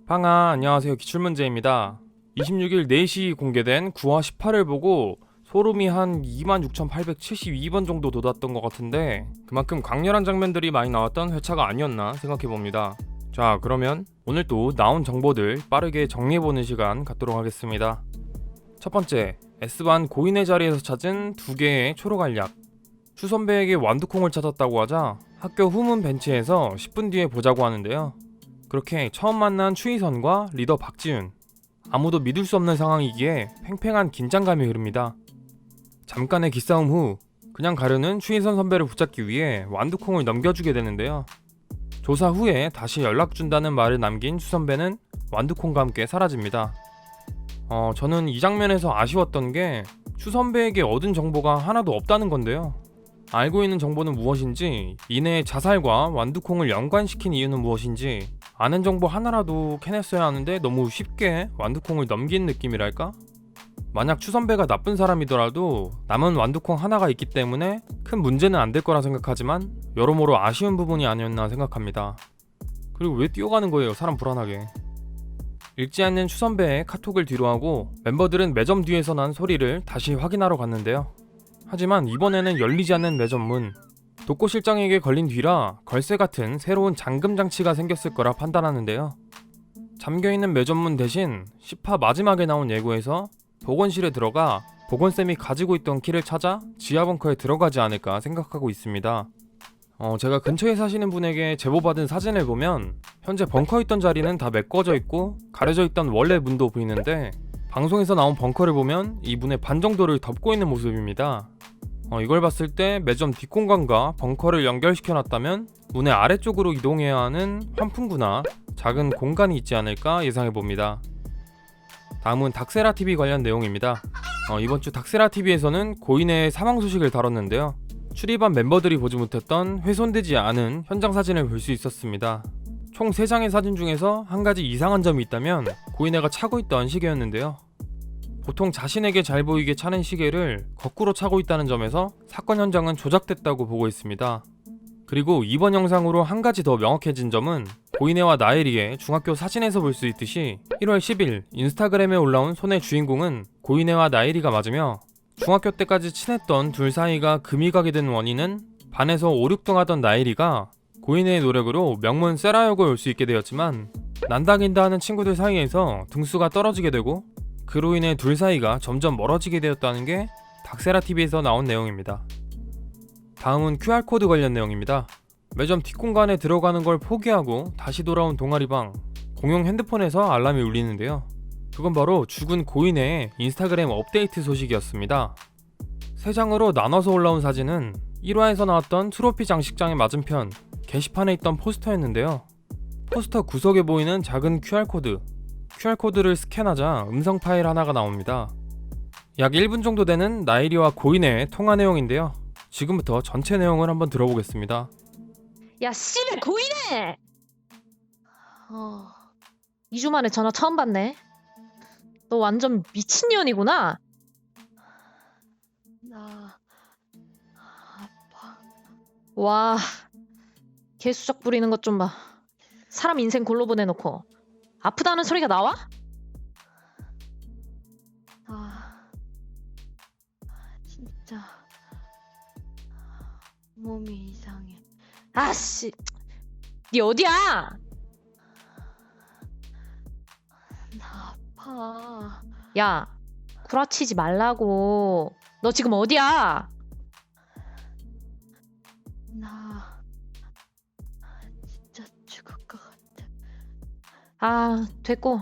팡아, 안녕하세요. 기출문제입니다. 26일 4시 공개된 9화 18을 보고 소름이 한 26,872번 정도 돋았던 것 같은데 그만큼 강렬한 장면들이 많이 나왔던 회차가 아니었나 생각해봅니다. 자, 그러면 오늘 또 나온 정보들 빠르게 정리해보는 시간 갖도록 하겠습니다. 첫 번째, S반 고인의 자리에서 찾은 2개의 초록 알약. 추 선배에게 완두콩을 찾았다고 하자 학교 후문 벤치에서 10분 뒤에 보자고 하는데요. 그렇게 처음 만난 추희선과 리더 박지윤. 아무도 믿을 수 없는 상황이기에 팽팽한 긴장감이 흐릅니다. 잠깐의 기싸움 후 그냥 가려는 추희선 선배를 붙잡기 위해 완두콩을 넘겨주게 되는데요. 조사 후에 다시 연락 준다는 말을 남긴 추 선배는 완두콩과 함께 사라집니다. 저는 이 장면에서 아쉬웠던 게 추 선배에게 얻은 정보가 하나도 없다는 건데요. 알고 있는 정보는 무엇인지, 이내의 자살과 완두콩을 연관시킨 이유는 무엇인지 아는 정보 하나라도 캐냈어야 하는데 너무 쉽게 완두콩을 넘긴 느낌이랄까? 만약 추 선배가 나쁜 사람이더라도 남은 완두콩 하나가 있기 때문에 큰 문제는 안 될 거라 생각하지만 여러모로 아쉬운 부분이 아니었나 생각합니다. 그리고 왜 뛰어가는 거예요, 사람 불안하게. 읽지 않는 추 선배의 카톡을 뒤로하고 멤버들은 매점 뒤에서 난 소리를 다시 확인하러 갔는데요. 하지만 이번에는 열리지 않는 매점 문. 독고 실장에게 걸린 뒤라 걸쇠 같은 새로운 잠금 장치가 생겼을 거라 판단하는데요. 잠겨있는 매점 문 대신 10화 마지막에 나온 예고에서 보건실에 들어가 보건쌤이 가지고 있던 키를 찾아 지하 벙커에 들어가지 않을까 생각하고 있습니다. 제가 근처에 사시는 분에게 제보받은 사진을 보면 현재 벙커에 있던 자리는 다 메꿔져 있고 가려져 있던 원래 문도 보이는데 방송에서 나온 벙커를 보면 이 문의 반 정도를 덮고 있는 모습입니다. 이걸 봤을 때 매점 뒷공간과 벙커를 연결시켜놨다면 문의 아래쪽으로 이동해야 하는 환풍구나 작은 공간이 있지 않을까 예상해봅니다. 다음은 닥세라TV 관련 내용입니다. 이번 주 닥세라TV에서는 고인의 사망 소식을 다뤘는데요. 출입한 멤버들이 보지 못했던 훼손되지 않은 현장 사진을 볼 수 있었습니다. 총 3장의 사진 중에서 한 가지 이상한 점이 있다면 고인애가 차고 있던 시계였는데요. 보통 자신에게 잘 보이게 차는 시계를 거꾸로 차고 있다는 점에서 사건 현장은 조작됐다고 보고 있습니다. 그리고 이번 영상으로 한 가지 더 명확해진 점은 고인애와 나엘이의 중학교 사진에서 볼 수 있듯이 1월 10일 인스타그램에 올라온 손의 주인공은 고인애와 나엘이가 맞으며 중학교 때까지 친했던 둘 사이가 금이 가게 된 원인은 반에서 5, 6등 하던 나엘이가 고인애의 노력으로 명문 세라역을 올 수 있게 되었지만 난다긴다 하는 친구들 사이에서 등수가 떨어지게 되고 그로 인해 둘 사이가 점점 멀어지게 되었다는 게 닥세라TV에서 나온 내용입니다. 다음은 QR코드 관련 내용입니다. 매점 뒷공간에 들어가는 걸 포기하고 다시 돌아온 동아리방. 공용 핸드폰에서 알람이 울리는데요. 그건 바로 죽은 고인의 인스타그램 업데이트 소식이었습니다. 3장으로 나눠서 올라온 사진은 1화에서 나왔던 트로피 장식장의 맞은편 게시판에 있던 포스터였는데요. 포스터 구석에 보이는 작은 QR코드를 스캔하자 음성 파일 하나가 나옵니다. 약 1분 정도 되는 나일이와 고인의 통화 내용인데요. 지금부터 전체 내용을 한번 들어보겠습니다. 야, 씨발 고인해! 2주 만에 전화 처음 받네. 너 완전 미친년이구나. 나 아파. 와, 개수작 부리는 것 좀 봐. 사람 인생 골로 보내놓고 아프다는 소리가 나와? 나 진짜 몸이 이상해. 아씨, 니 어디야? 나 아파. 야, 구라치지 말라고. 너 지금 어디야? 나 진짜 죽을 것 같아. 아, 됐고.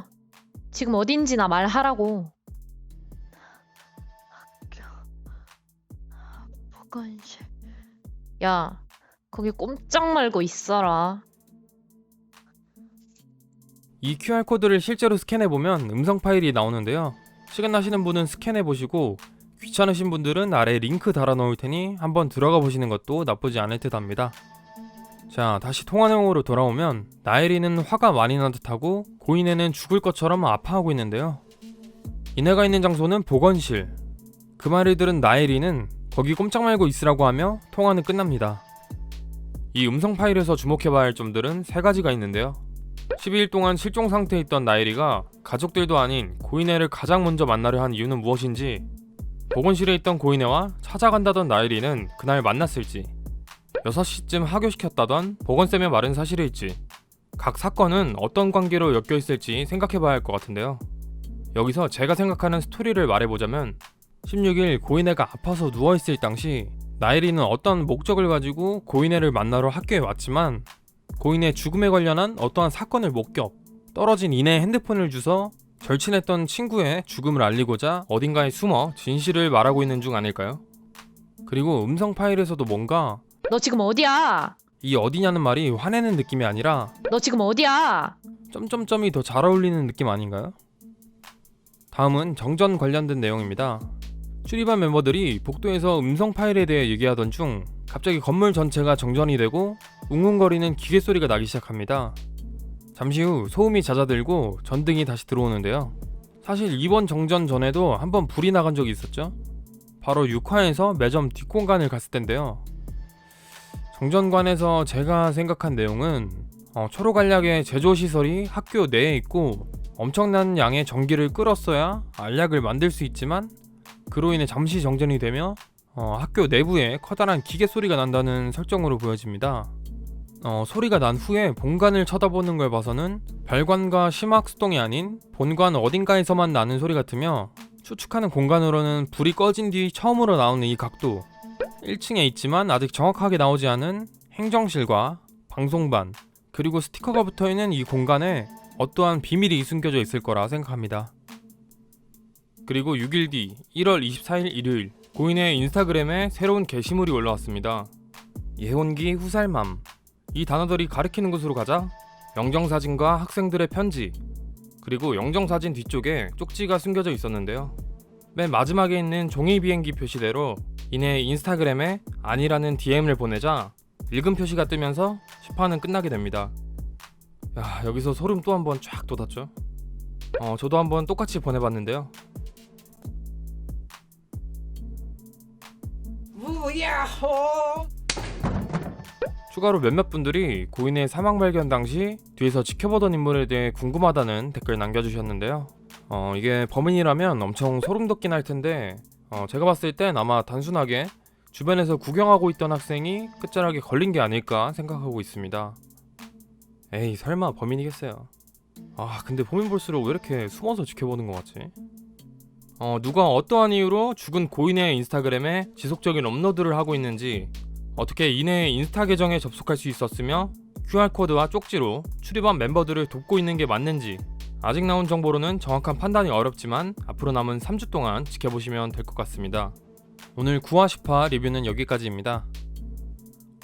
지금 어딘지 나 말하라고. 학교 보건실. 야, 거기 꼼짝 말고 있어라. 이 QR코드를 실제로 스캔해보면 음성 파일이 나오는데요. 시간 나시는 분은 스캔해보시고 귀찮으신 분들은 아래 링크 달아놓을 테니 한번 들어가 보시는 것도 나쁘지 않을 듯 합니다. 자, 다시 통화 내용으로 돌아오면 나엘이는 화가 많이 난 듯하고 고인애는 죽을 것처럼 아파하고 있는데요. 이내가 있는 장소는 보건실. 그 말을 들은 나엘이는 거기 꼼짝 말고 있으라고 하며 통화는 끝납니다. 이 음성 파일에서 주목해봐야 할 점들은 3가지가 있는데요. 12일 동안 실종 상태에 있던 나일이가 가족들도 아닌 고인혜를 가장 먼저 만나려 한 이유는 무엇인지, 보건실에 있던 고인혜와 찾아간다던 나일이는 그날 만났을지, 6시쯤 하교시켰다던 보건쌤의 말은 사실일지, 각 사건은 어떤 관계로 엮여 있을지 생각해봐야 할 것 같은데요. 여기서 제가 생각하는 스토리를 말해보자면, 16일 고인혜가 아파서 누워있을 당시 나일이는 어떤 목적을 가지고 고인혜를 만나러 학교에 왔지만 고인의 죽음에 관련한 어떠한 사건을 목격, 떨어진 이내의 핸드폰을 주워 절친했던 친구의 죽음을 알리고자 어딘가에 숨어 진실을 말하고 있는 중 아닐까요? 그리고 음성 파일에서도 뭔가 너 지금 어디야? 이 어디냐는 말이 화내는 느낌이 아니라 너 지금 어디야? 점점점이 더 잘 어울리는 느낌 아닌가요? 다음은 정전 관련된 내용입니다. 출입한 멤버들이 복도에서 음성 파일에 대해 얘기하던 중 갑자기 건물 전체가 정전이 되고 웅웅거리는 기계 소리가 나기 시작합니다. 잠시 후 소음이 잦아들고 전등이 다시 들어오는데요. 사실 이번 정전 전에도 한번 불이 나간 적이 있었죠. 바로 6화에서 매점 뒷공간을 갔을 텐데요. 정전관에서 제가 생각한 내용은 초록알약의 제조시설이 학교 내에 있고 엄청난 양의 전기를 끌었어야 알약을 만들 수 있지만 그로 인해 잠시 정전이 되며 학교 내부에 커다란 기계 소리가 난다는 설정으로 보여집니다. 소리가 난 후에 본관을 쳐다보는 걸 봐서는 별관과 심학 수동이 아닌 본관 어딘가에서만 나는 소리 같으며, 추측하는 공간으로는 불이 꺼진 뒤 처음으로 나오는 이 각도, 1층에 있지만 아직 정확하게 나오지 않은 행정실과 방송반, 그리고 스티커가 붙어있는 이 공간에 어떠한 비밀이 숨겨져 있을 거라 생각합니다. 그리고 6일 뒤 1월 24일 일요일, 고인의 인스타그램에 새로운 게시물이 올라왔습니다. 예혼기 후살맘. 이 단어들이 가리키는 곳으로 가자 영정사진과 학생들의 편지, 그리고 영정사진 뒤쪽에 쪽지가 숨겨져 있었는데요. 맨 마지막에 있는 종이 비행기 표시대로 이내 인스타그램에 아니라는 DM을 보내자 읽음 표시가 뜨면서 10화는 끝나게 됩니다. 야, 여기서 소름 또 한번 쫙 돋았죠. 저도 한번 똑같이 보내봤는데요. 우야호! 추가로 몇몇 분들이 고인의 사망 발견 당시 뒤에서 지켜보던 인물에 대해 궁금하다는 댓글 남겨주셨는데요. 이게 범인이라면 엄청 소름 돋긴 할 텐데 제가 봤을 땐 아마 단순하게 주변에서 구경하고 있던 학생이 끝자락에 걸린 게 아닐까 생각하고 있습니다. 에이, 설마 범인이겠어요. 근데 보면 볼수록 왜 이렇게 숨어서 지켜보는 것 같지? 누가 어떠한 이유로 죽은 고인의 인스타그램에 지속적인 업로드를 하고 있는지, 어떻게 이내의 인스타 계정에 접속할 수 있었으며 QR코드와 쪽지로 출입한 멤버들을 돕고 있는 게 맞는지, 아직 나온 정보로는 정확한 판단이 어렵지만 앞으로 남은 3주 동안 지켜보시면 될 것 같습니다. 오늘 9화 10화 리뷰는 여기까지입니다.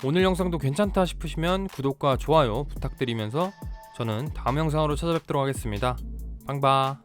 오늘 영상도 괜찮다 싶으시면 구독과 좋아요 부탁드리면서 저는 다음 영상으로 찾아뵙도록 하겠습니다. 빵바.